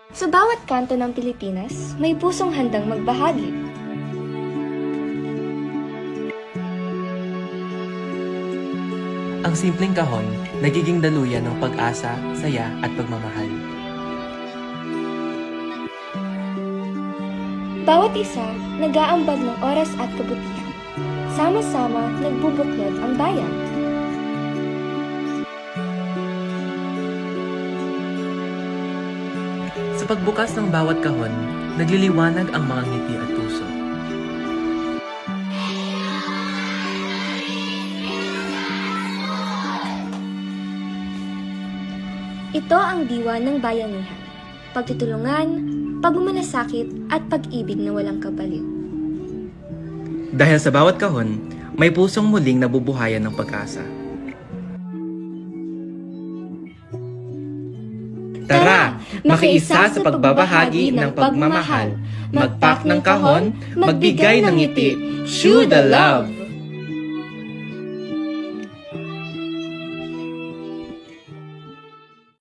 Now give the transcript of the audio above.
Sa bawat kanto ng Pilipinas, may pusong handang magbahagi. Ang simpleng kahon, nagiging daluyan ng pag-asa, saya at pagmamahal. Bawat isa, nag-aambag ng oras at kabutihan. Sama-sama, nagbubuklod ang bayan. Sa pagbukas ng bawat kahon, nagliliwanag ang mga ngiti at puso. Ito ang diwa ng bayanihan. Pagtutulungan, pagmamalasakit at pag-ibig na walang kabaliw. Dahil sa bawat kahon, may pusong muling nabubuhayan ng pag-asa. Tara, makiisa sa pagbabahagi ng pagmamahal. Magpak ng kahon, magbigay ng ngiti. Show the love!